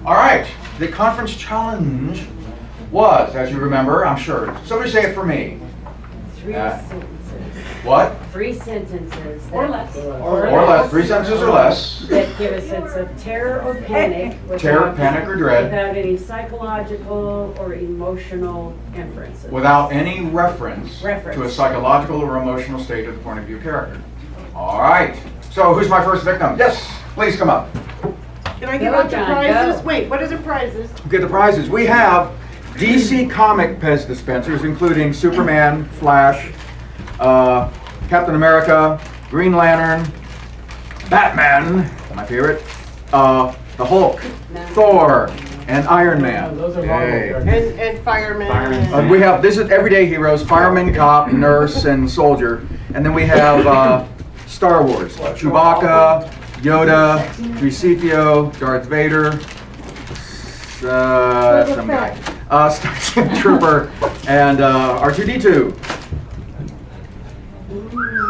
All right, the conference challenge was, as you remember, I'm sure. Somebody say it for me. Three sentences. What? 3 sentences. Or less. Or less. 3 sentences or less. That give a sense of terror or panic. Terror, panic, or dread. Without any psychological or emotional inferences. Without any reference to a psychological or emotional state of the point of view character. All right. So who's my first victim? Yes, please come up. Can I give out the prizes? Wait, what are the prizes? Get the prizes. We have DC comic Pez dispensers, including Superman, Flash, Captain America, Green Lantern, Batman, my favorite, the Hulk, Thor, and Iron Man. Those are Marvel characters. And firemen. We have, this is everyday heroes, fireman, cop, nurse, and soldier. And then we have Star Wars, Chewbacca, Yoda, 3CPO, Darth Vader, that's some guy, Starship Trooper, and R2-D2.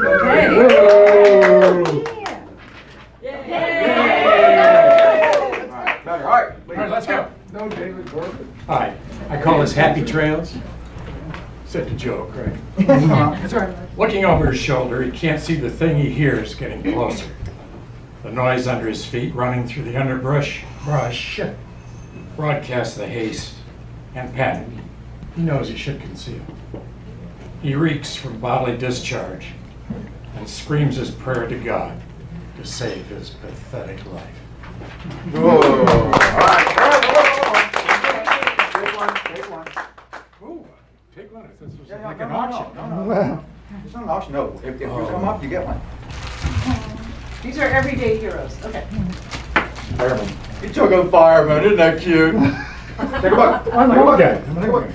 Okay. All right, Let's go. No, David Corbett. Hi, I call this Happy Trails. Said the joke, right? That's right. Looking over his shoulder, he can't see the thing he hears getting closer. The noise under his feet running through the underbrush broadcasts the haste and panic he knows he should conceal. He reeks from bodily discharge and screams his prayer to God to save his pathetic life. Whoa. All right. Take one. Ooh, take one. I thought this was Yeah, like no, an no, auction. no. It's not an auction, no. If you come up, you get one. These are everyday heroes. Okay. Fireman. He took a fireman, isn't that cute? Take a book. I'm an old guy. Take a book.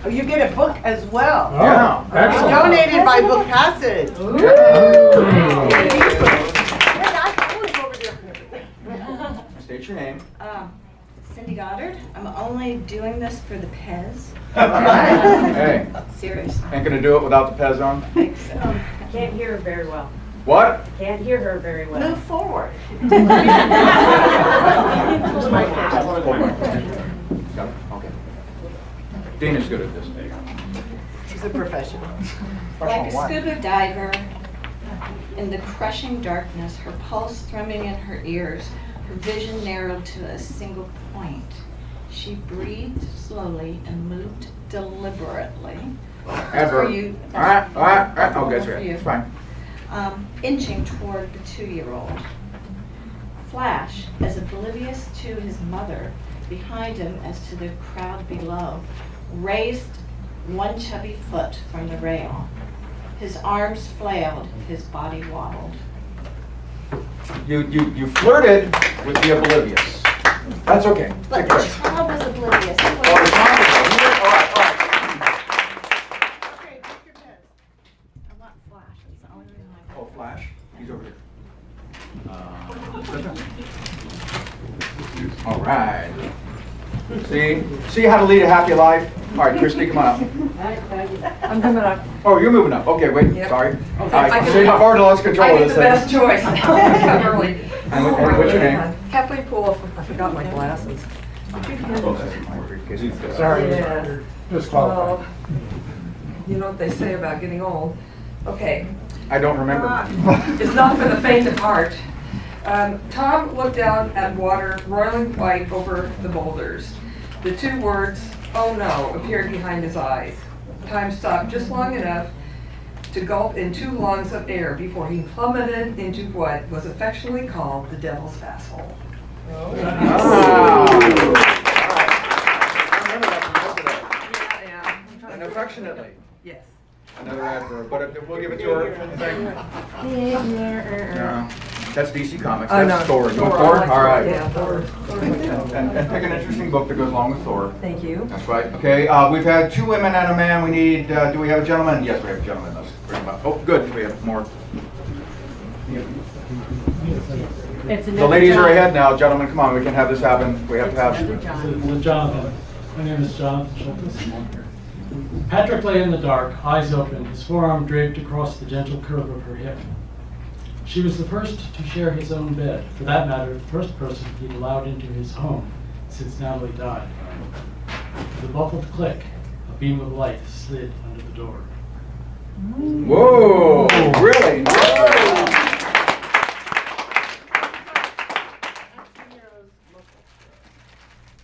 Oh, you get a book as well. Yeah. Excellent. Donated by Book Passage. State your name. Cindy Goddard. I'm only doing this for the Pez. Hey, Serious. ain't gonna do it without the Pez on. Think so. Can't hear her very well. What? Can't hear her very well. Move forward. Okay. Dana's good at this. She's a professional. Like a scuba diver in the crushing darkness, her pulse thrumming in her ears, her vision narrowed to a single point. She breathed slowly and moved deliberately. Adverb. For you. All right. Oh, that's For right. you. It's fine. Inching toward the 2-year-old. Flash, as oblivious to his mother, behind him as to the crowd below, raised one chubby foot from the rail. His arms flailed, his body waddled. You flirted with the oblivious. That's okay. But Take the a break. child was oblivious. He Oh, the was- time is over. All right. Okay, take your pen. I want Flash, that's the only reason I Oh, Flash, he's over here. All right. See how to lead a happy life? All right, Christy, come on up. I'm coming up. Oh, you're moving up. Okay, wait, Yep. sorry. I See how far to lost control I of get this the best thing. choice. Come early. And what's your name? Kathleen Poole. I forgot my glasses. Sorry, Yeah. you're disqualified. Oh, you know what they say about getting old. Okay. I don't remember. It's not for the faint of heart. Tom looked down at water roiling white over the boulders. The 2 words, "oh no," appeared behind his eyes. Time stopped just long enough to gulp in 2 lungs of air before he plummeted into what was affectionately called the devil's asshole. Ah. Yeah. And affectionately. Yes. Another adverb, but we'll give it to her. Yeah. That's DC Comics. Oh, That's no. Thor. You want I Thor? like All right. Yeah, Thor. And pick an interesting book that goes along with Thor. Thank you. That's right. Okay, we've had 2 women and a man. We need, do we have a gentleman? Yes, we have a gentleman. Let's bring him up. Oh, good, we have more. The ladies are ahead now, gentlemen, come on, we can have this happen. We have to have. Jonathan. My name is Jonathan Schultz. Patrick lay in the dark, eyes open, his forearm draped across the gentle curve of her hip. She was the first to share his own bed, for that matter, the first person he'd allowed into his home since Natalie died. With a muffled click, a beam of light slid under the door. Whoa, really?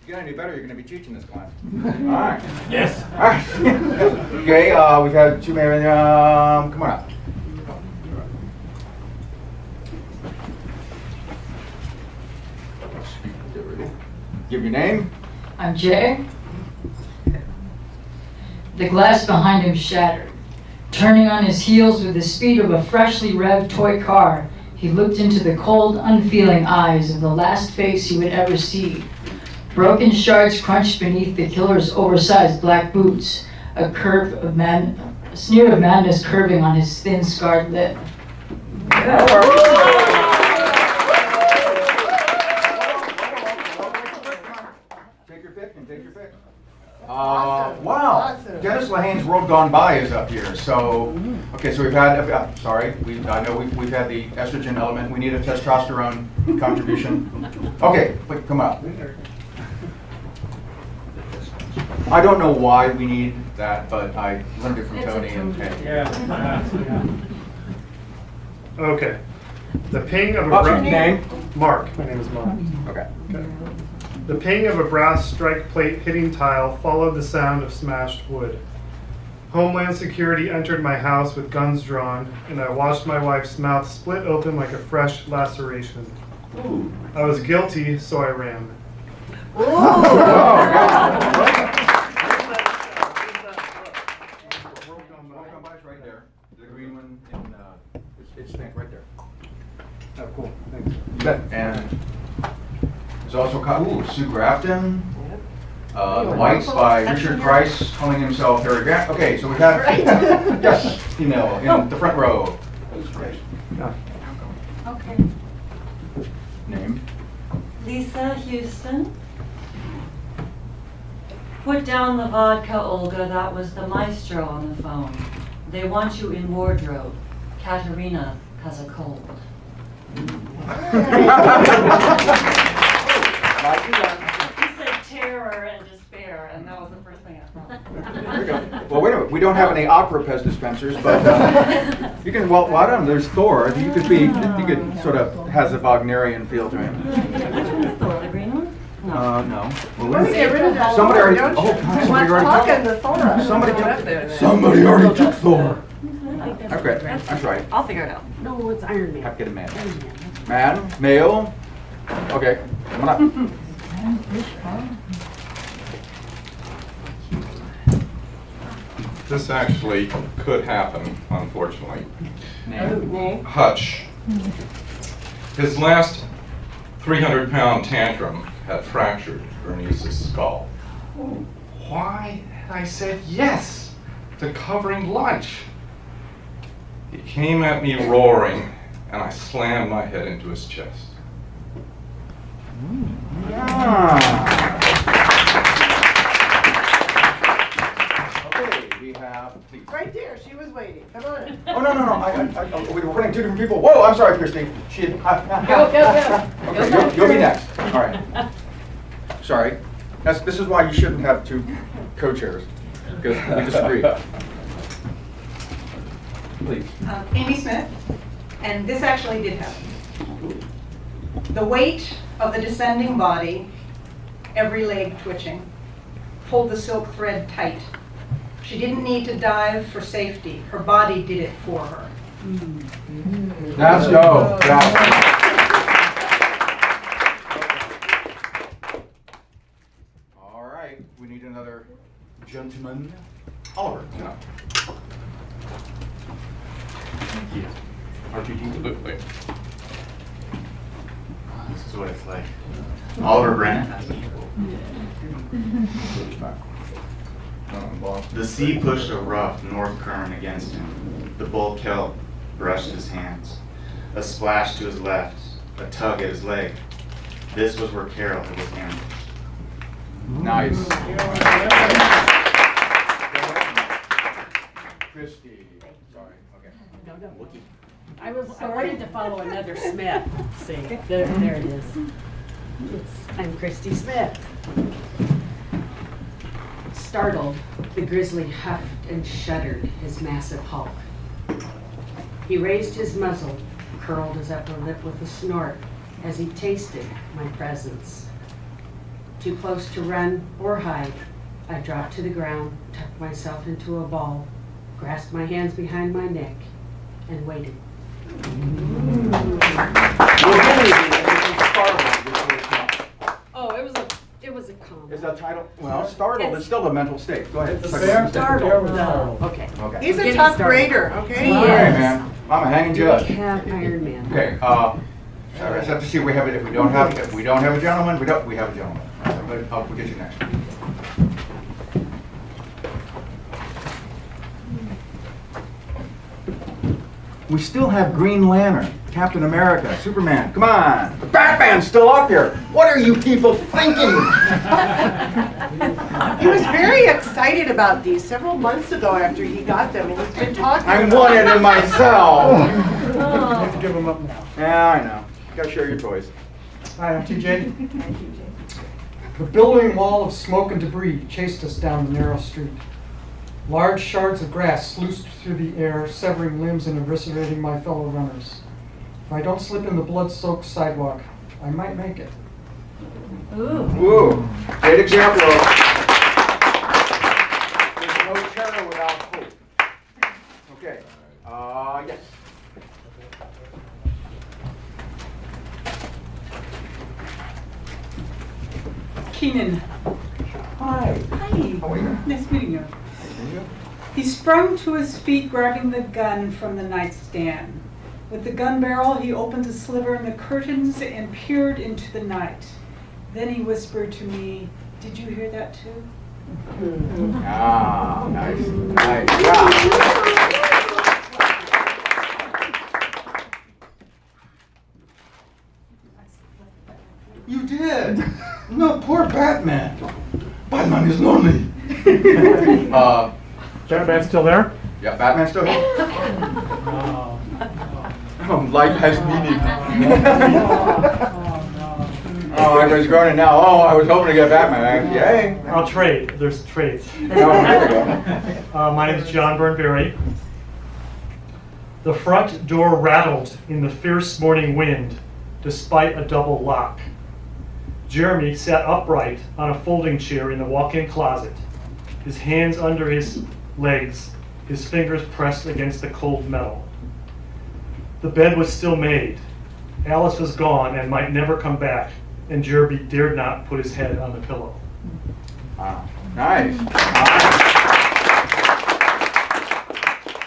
You get any better, you're going to be teaching this class. All right. Yes. All right. Okay, we've had two men. Come on up. Give your name. I'm Jay. The glass behind him shattered. Turning on his heels with the speed of a freshly revved toy car, he looked into the cold, unfeeling eyes of the last face he would ever see. Broken shards crunched beneath the killer's oversized black boots, a sneer of madness curving on his thin, scarred lip. Take your pick and take your pick. Awesome. Wow. Awesome. Dennis Lehane's World Gone By is up here. So, okay, so we've had, I know we've had the estrogen element. We need a testosterone contribution. Okay, but come up. I don't know why we need that, but I learned it from Tony and Ted. Okay. The ping of a What's your brass name? Mark. My name is Mark. Okay. The ping of a brass strike plate hitting tile followed the sound of smashed wood. Homeland Security entered my house with guns drawn, and I watched my wife's mouth split open like a fresh laceration. Ooh. I was guilty, so I ran. Welcome by right there. The green one, and it's stamped right there. Oh, cool. Thanks. You bet. And there's also Sue Grafton. The Whites by Richard Price, calling himself Harry Grant. Okay, so we've had yes, female in the front row. Okay. Name. Lisa Houston. Put down the vodka, Olga. That was the maestro on the phone. They want you in wardrobe. Katerina has a cold. He said terror and despair, and that was the first thing I thought. There we go. Well, wait a minute. We don't have any opera Pez dispensers, but you can. Well, I don't know. There's Thor. You could be. You could sort of has a Wagnerian feel to him. Which one is Thor? The green one? No. Well, Let me get rid of that. somebody Thor, already. don't Oh you? God! Somebody already. Talking the Thor. Somebody already took Thor. Okay, that's right. I'll figure it out. No, it's Iron Man. Have to get a man. Man, male. Okay, come on This actually could happen, unfortunately. Name. Hutch. His last 300-pound tantrum had fractured Bernice's skull. Why had I said yes to covering lunch? He came at me roaring, and I slammed my head into his chest. Okay, we have. Please. Right there, she was waiting. Come on. Oh no! We were running two different people. Whoa! I'm sorry, Christy. She. Go. Okay, you'll be next. All right. Sorry. This is why you shouldn't have two co-chairs, because we disagree. Please. Amy Smith, and this actually did happen. The weight of the descending body, every leg twitching, pulled the silk thread tight. She didn't need to dive for safety. Her body did it for her. Let's go. Yeah. All right, we need another gentleman. Oliver, come on. Thank you. Absolutely. This is what it's like. Oliver Brent. The sea pushed a rough north current against him. The bull kelp brushed his hands. A splash to his left, a tug at his leg. This was where Carol had was ambushed. Nice. Christy. Sorry. Okay. I was ready to follow another Smith. See, there it is. I'm Christy Smith. Startled, the grizzly huffed and shuddered his massive hulk. He raised his muzzle, curled his upper lip with a snort as he tasted my presence. Too close to run or hide, I dropped to the ground, tucked myself into a ball, grasped my hands behind my neck, and waited. Oh, it was a comment. Is that title? Well, startled is still a mental state. Go ahead. Startled, no. Okay. Okay. He's a Getting tough started. grader, okay? He All right, is. man. I'm a hanging Do judge. we have Iron Man? Okay, I just have to see if we have it. If we don't have a gentleman, we have a gentleman. But I'll get you next. We still have Green Lantern, Captain America, Superman. Come on, the Batman's still up here. What are you people thinking? He was very excited about these several months ago after he got them, and he's been talking I'm about wanted in myself. You have to give them up now. Yeah, I know. You gotta share your toys. Hi, I'm TJ. The billowing wall of smoke and debris chased us down the narrow street. Large shards of grass sluiced through the air, severing limbs and eviscerating my fellow runners. If I don't slip in the blood-soaked sidewalk, I might make it. Ooh, great example of there's no terror without hope. Okay, yes. Keenan. Hi. Hi. How are you? Nice meeting you. He sprung to his feet, grabbing the gun from the nightstand. With the gun barrel, he opened a sliver in the curtains and peered into the night. Then he whispered to me, "Did you hear that too?" Ah, nice, nice. Yeah. You did. No, poor Batman. Batman is lonely. Batman's still there? Yeah, Batman's still here. Oh, life has meaning. Oh, I was going now. Oh, I was hoping to get Batman. Yay. I'll trade. There's trades. Oh, there we go. My name is John Burnberry. The front door rattled in the fierce morning wind, despite a double lock. Jeremy sat upright on a folding chair in the walk-in closet, his hands under his legs, his fingers pressed against the cold metal. The bed was still made. Alice was gone and might never come back, and Jeremy dared not put his head on the pillow. Wow. Nice. By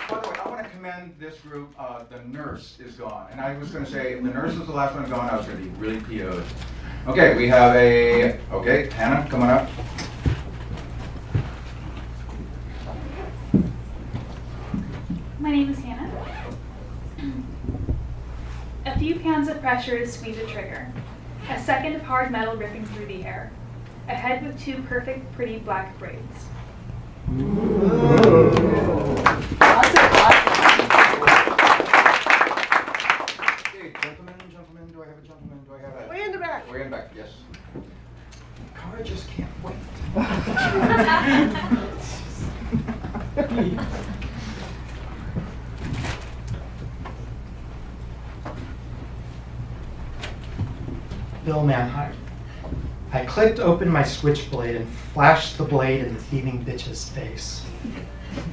the way, I want to commend this group. The nurse is gone. And I was going to say, if the nurse was the last one gone, I was going to be really PO'd. Okay, we have Hannah, coming up. My name is Hannah. A few pounds of pressure to squeeze a trigger. A second of hard metal ripping through the air. A head with two perfect, pretty black braids. Okay, gentlemen, do I have a gentleman? Do I have a... Way in the back. Way in the back, yes. God, I just can't wait. Bill Manheim. I clicked open my switchblade and flashed the blade in the thieving bitch's face.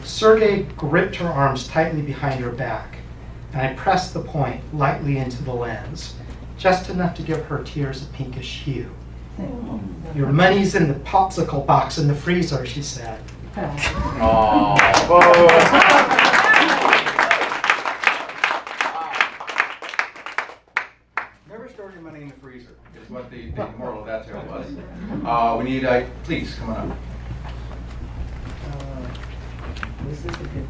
Sergei gripped her arms tightly behind her back, and I pressed the point lightly into the lens, just enough to give her tears a pinkish hue. Your money's in the popsicle box in the freezer, she said. Never store your money in the freezer, is what the moral of that tale was. We need, please, come on up. This is a good.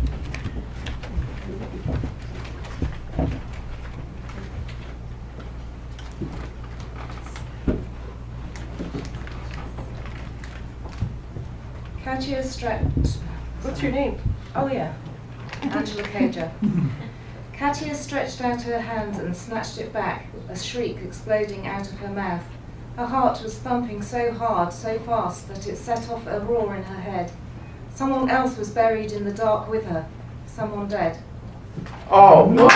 Katia stretched. What's your name? Oh yeah, Angela Cager. Katia stretched out her hand and snatched it back, a shriek exploding out of her mouth. Her heart was thumping so hard, so fast, that it set off a roar in her head. Someone else was buried in the dark with her, someone dead. Oh, no.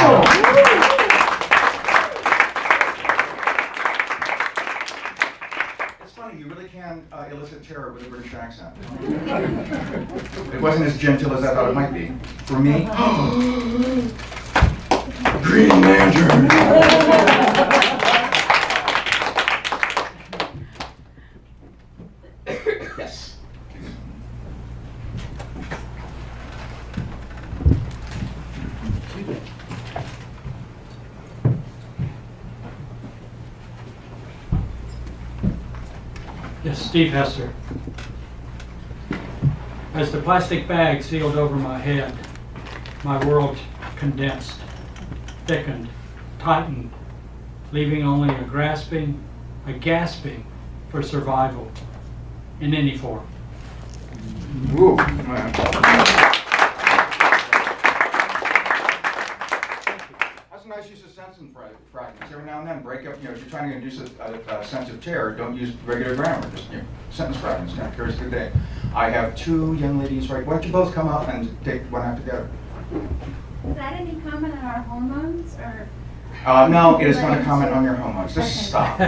It's funny, you really can elicit terror with a British accent. It wasn't as gentle as I thought it might be. For me, Green Lantern! Yes. Yes, Steve Hester. As the plastic bag sealed over my head, my world condensed, thickened, tightened, leaving only a grasping, a gasping for survival in any form. Woo, man. That's a nice use of sentence fragments. Every now and then, break up, if you're trying to induce a sense of terror, don't use regular grammar. Just sentence fragments, kind of carries through the day. I have two young ladies, right? Why don't you both come up and take one out together? Is that any comment on our hormones, or? No, it is not a comment on your hormones. Just stop.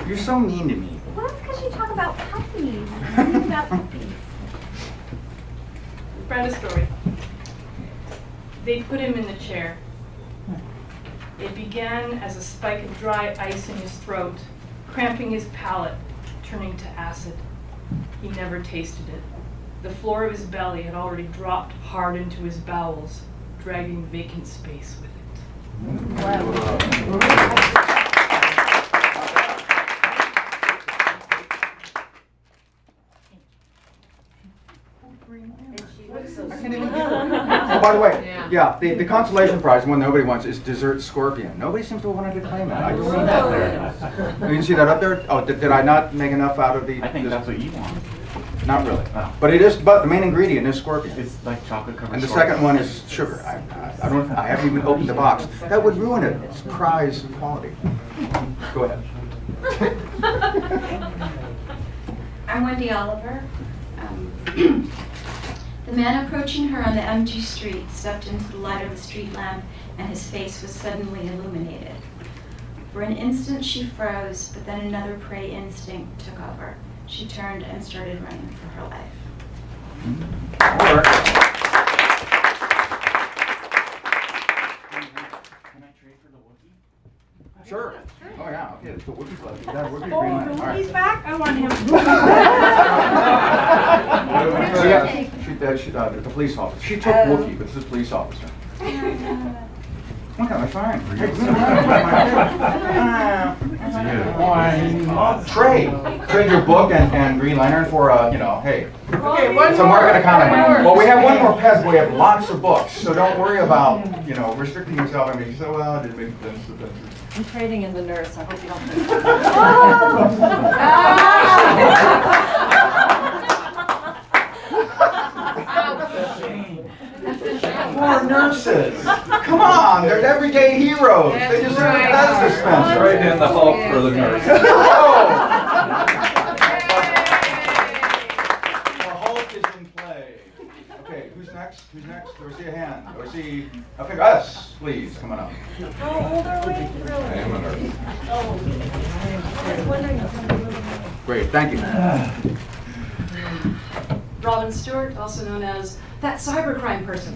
You're so mean to me. Well, that's because you talk about puppies. Learning about puppies. Read a story. They put him in the chair. It began as a spike of dry ice in his throat, cramping his palate, turning to acid. He never tasted it. The floor of his belly had already dropped hard into his bowels, dragging vacant space with it. Oh, by the way, yeah, the consolation prize, one nobody wants, is dessert scorpion. Nobody seems to have wanted to claim that. I just see that there. You didn't see that up there? Oh, did I not make enough out of the? I think that's what you want. Not really. But it is. But the main ingredient is scorpion. It's like chocolate covered. And the second one is sugar. I don't. I haven't even opened the box. That would ruin it. It's prize quality. Go ahead. I'm Wendy Oliver. The man approaching her on the empty street stepped into the light of the street lamp, and his face was suddenly illuminated. For an instant she froze, but then another prey instinct took over. She turned and started running for her life. Can I trade for the Wookiee? Sure. Oh yeah. Okay. Let's go Wookiee's left. Yeah, Wookiee's green Oh, line. the All right. Wookiee's back? I want him. The police officer. She took Wookiee, but this is police officer. Okay, that's fine. Trade your book and Green Lantern for hey. Okay, one It's a more. market economy. Well, we have one more pet, but we have lots of books, so don't worry about restricting yourself. I mean, you say, well, I didn't make sense. I'm trading in the nurse. I hope you don't think. Poor nurses. Come on, they're everyday heroes. They deserve that suspense. Right in the Hulk for the nurse. The Hulk is in play. Okay, who's next? Who's next? Do I see a hand? Do I see a finger? Us, please, come on up. How old are we? Really? I am a nurse. I was wondering. Great, thank you. Robin Stewart, also known as that cybercrime person.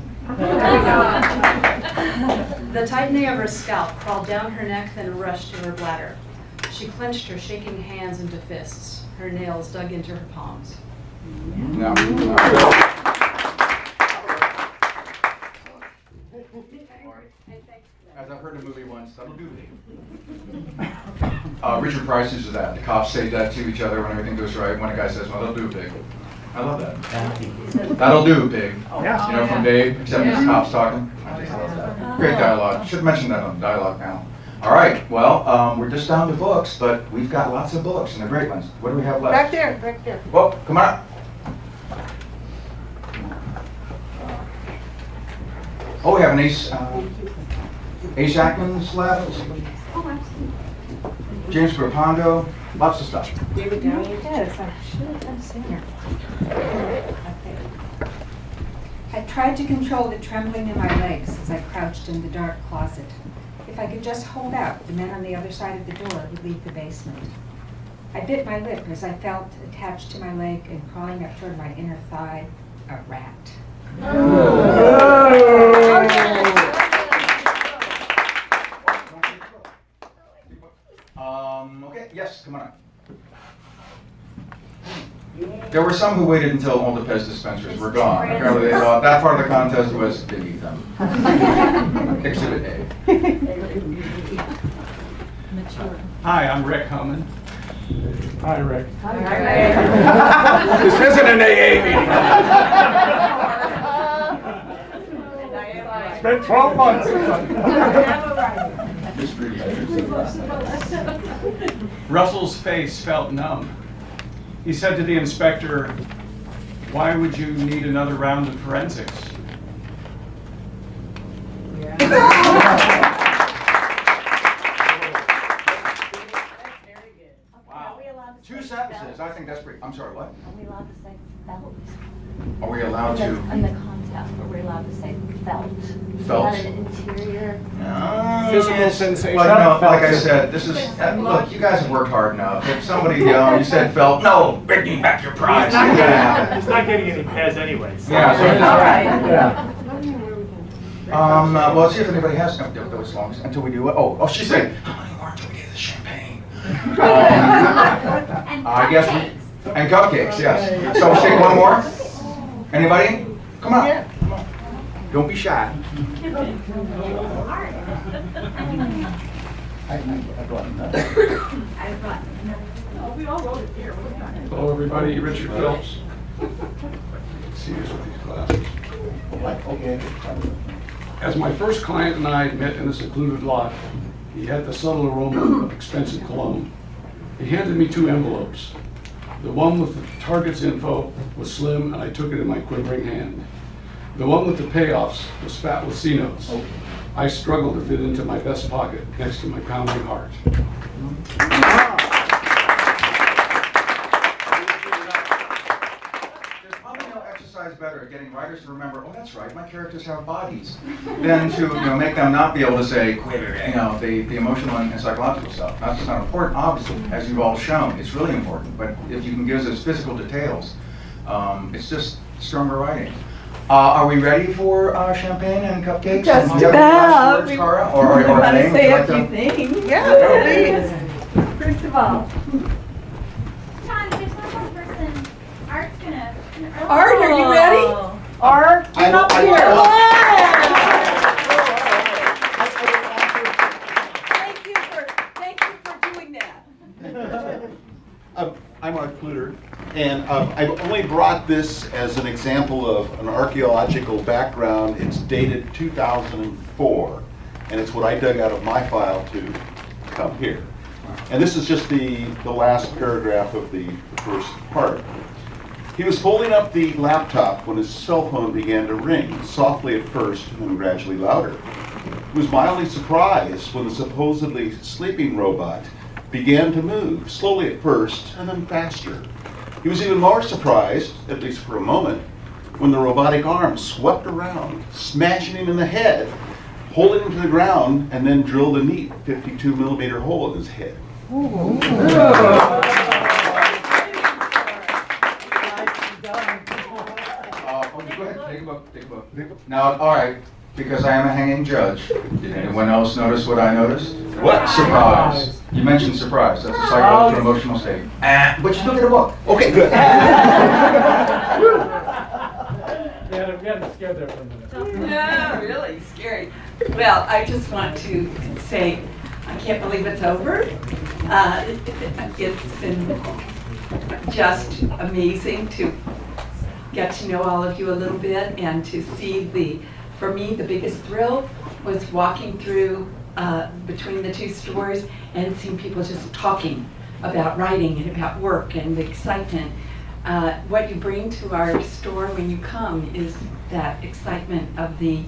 The tightening of her scalp crawled down her neck, then rushed to her bladder. She clenched her shaking hands into fists. Her nails dug into her palms. No. As I've heard a movie once, that'll do. Richard Price uses that. The cops say that to each other when everything goes right. When a guy says, well, that'll do, pig. I love that. That'll do, pig. Yeah. From Dave, except it's cops talking. I just love that. Great dialogue. Should mention that on the dialogue panel. All right, well, we're just down to books, but we've got lots of books, and they're great ones. What do we have left? Back there, back there. Whoa, come on up. Oh, we have an Ace Atkins left. Oh, absolutely. James Rapondo, lots of stuff. David Downey? Yes, I should have done sooner. I tried to control the trembling in my legs as I crouched in the dark closet. If I could just hold out, the men on the other side of the door would leave the basement. I bit my lip as I felt attached to my leg and crawling up toward my inner thigh, a rat. Okay, yes, come on up. There were some who waited until all the Pez dispensers were gone. Apparently they thought that part of the contest was beneath them. Exhibit A. Hi, I'm Rick Hummon. Hi, Rick. This isn't an AA meeting. It's been 12 months. Russell's face felt numb. He said to the inspector, "Why would you need another round of forensics?" Wow. 2 sentences. I think that's pretty. I'm sorry, what? Are we allowed to say felt? Are we allowed to? In the contest, are we allowed to say felt? Felt? Is that an interior? Physical sensation. Well, no, like I said, this is, look, you guys have worked hard enough. If somebody, you said felt, no, bring me back your prize. He's not getting any Pez anyways. Yeah, so All right. yeah. Well, let's see if anybody has those songs until we do it. Oh, she said, how many more until we get the champagne? I guess, and cupcakes, yes. So we'll take one more. Anybody? Come on. Come on. Don't be shy. Hello, everybody. Richard Phelps. See this with these glasses. As my first client and I met in a secluded lot, he had the subtle aroma of expensive cologne. He handed me 2 envelopes. The one with the target's info was slim, and I took it in my quivering hand. The one with the payoffs was fat with C notes. I struggled to fit into my vest pocket next to my pounding heart. There's probably no exercise better at getting writers to remember, oh, that's right, my characters have bodies, than to make them not be able to say, the emotional and psychological stuff. That's just not important, obviously, as you've all shown. It's really important, but if you can give us physical details, it's just stronger writing. Are we ready for champagne and cupcakes? Just and do you have any last words, about. Cara? Or I want to Elaine, would say you a like few to? things. Yeah, please. First of all, John, there's one more person. Art's gonna. Art, are you ready? Art, get up here. Thank you for doing that. I'm Art Kluter, and I've only brought this as an example of an archaeological background. It's dated 2004, and it's what I dug out of my file to come here. And this is just the last paragraph of the first part. He was folding up the laptop when his cell phone began to ring, softly at first and then gradually louder. He was mildly surprised when the supposedly sleeping robot began to move, slowly at first and then faster. He was even more surprised, at least for a moment, when the robotic arm swept around, smashing him in the head, holding him to the ground, and then drilled a neat 52-millimeter hole in his head. Go ahead, take a book. Now, all right, because I am a hanging judge, did anyone else notice what I noticed? What? Surprise. You mentioned surprise. That's a psychological emotional state. But you look at a book. Okay, good. We had to scare there for a minute. Yeah, really scary. Well, I just want to say, I can't believe it's over. It's been just amazing to get to know all of you a little bit and to see for me, the biggest thrill was walking through between the 2 stores and seeing people just talking about writing and about work and the excitement. What you bring to our store when you come is that excitement of the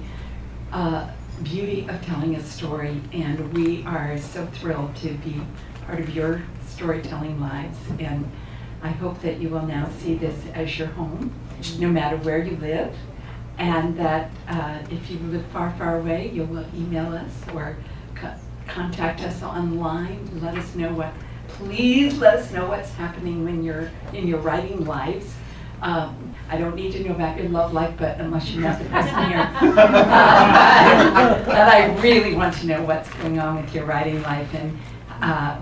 beauty of telling a story, and we are so thrilled to be part of your storytelling lives. And I hope that you will now see this as your home, no matter where you live. And that if you live far, far away, you will email us or contact us online. Let us know please let us know what's happening when you're in your writing lives. I don't need to know about your love life, but unless you met the person here. But I really want to know what's going on with your writing life, and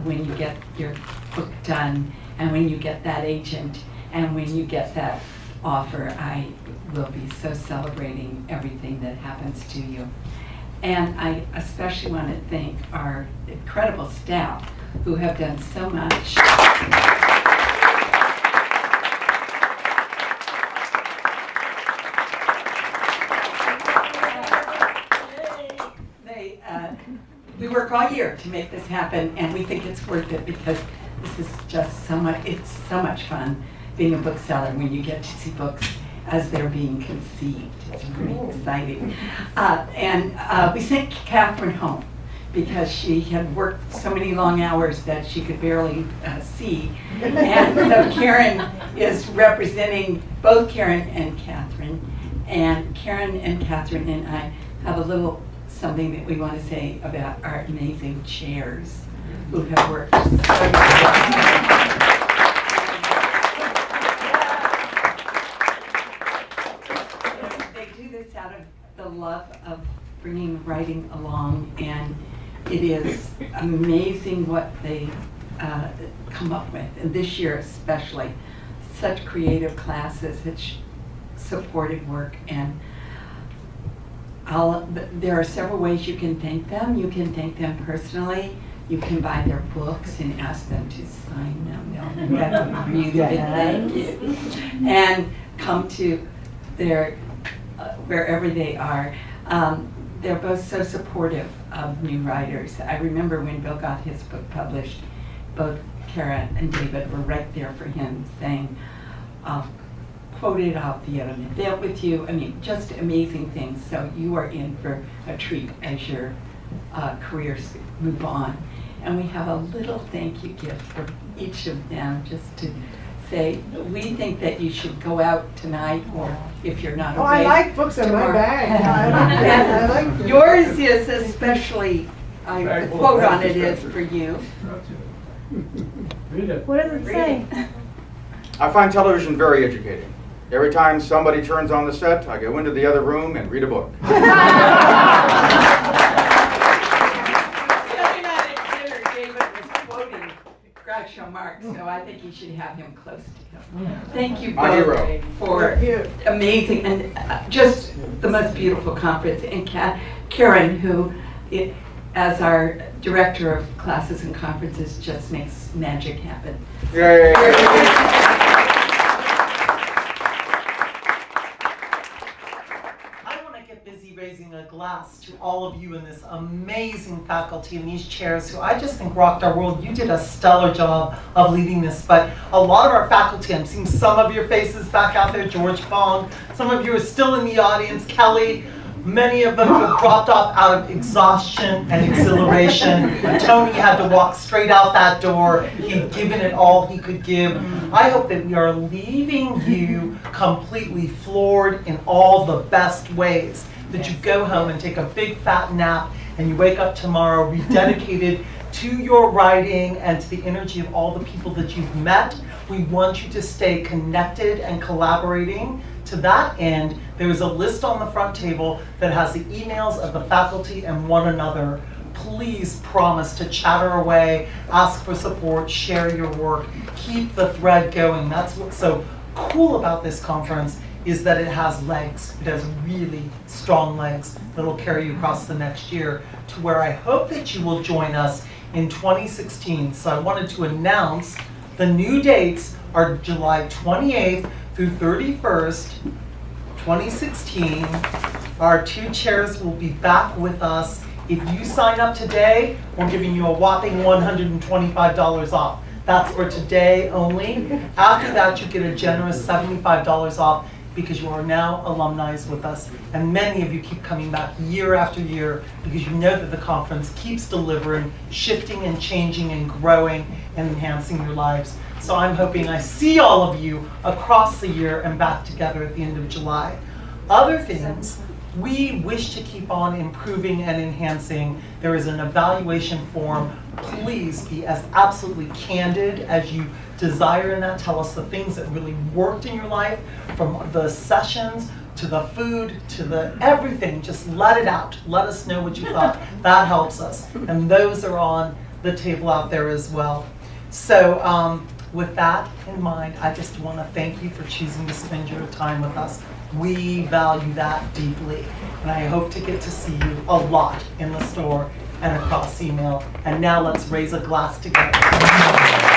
when you get your book done, and when you get that agent, and when you get that offer. I will be so celebrating everything that happens to you. And I especially want to thank our incredible staff who have done so much. We work all year to make this happen, and we think it's worth it because this is just so much, it's so much fun being a bookseller when you get to see books as they're being conceived. It's pretty exciting. And we sent Catherine home because she had worked so many long hours that she could barely see. And so Karen is representing both Karen and Catherine. And Karen and Catherine and I have a little something that we want to say about our amazing chairs who have worked so hard. They do this out of the love of bringing writing along, and it is amazing what they come up with. And this year especially, such creative classes, such supportive work, and there are several ways you can thank them. You can thank them personally. You can buy their books and ask them to sign them. That's a really big thank you. And come to their, wherever they are. They're both so supportive of new writers. I remember when Bill got his book published, both Kara and David were right there for him saying, quoted, I'll be at an event with you. I mean, just amazing things. So you are in for a treat as your careers move on. And we have a little thank you gift for each of them, just to say, we think that you should go out tonight, or if you're not away. I like books in my bag. I like yours is especially, the quote on it is for you. Read it. What does it say? I find television very educating. Every time somebody turns on the set, I go into the other room and read a book. The other night at dinner, David was quoting Groucho Marx, so I think you should have him close to him. Thank you My both hero. for amazing and just the most beautiful conference. And Karen, who, as our director of classes and conferences, just makes magic happen. Yay! Raising a glass to all of you in this amazing faculty in these chairs who I just think rocked our world. You did a stellar job of leading this, but a lot of our faculty, I'm seeing some of your faces back out there, George Fong, some of you are still in the audience, Kelly, many of them have dropped off out of exhaustion and exhilaration. Tony had to walk straight out that door. He'd given it all he could give. I hope that we are leaving you completely floored in all the best ways. That you go home and take a big fat nap and you wake up tomorrow rededicated to your writing and to the energy of all the people that you've met. We want you to stay connected and collaborating. To that end, there is a list on the front table that has the emails of the faculty and one another. Please promise to chatter away, ask for support, share your work, keep the thread going. That's what's so cool about this conference, is that it has legs. It has really strong legs that'll carry you across the next year to where I hope that you will join us in 2016. So I wanted to announce the new dates are July 28th through 31st, 2016. Our two chairs will be back with us. If you sign up today, we're giving you a whopping $125 off. That's for today only. After that, you get a generous $75 off because you are now alumni with us, and many of you keep coming back year after year because you know that the conference keeps delivering, shifting and changing and growing and enhancing your lives. So I'm hoping I see all of you across the year and back together at the end of July. Other things, we wish to keep on improving and enhancing. There is an evaluation form. Please be as absolutely candid as you desire in that. Tell us the things that really worked in your life, from the sessions to the food to the everything. Just let it out. Let us know what you thought. That helps us. And those are on the table out there as well. So with that in mind, I just want to thank you for choosing to spend your time with us. We value that deeply, and I hope to get to see you a lot in the store and across email. And now let's raise a glass together.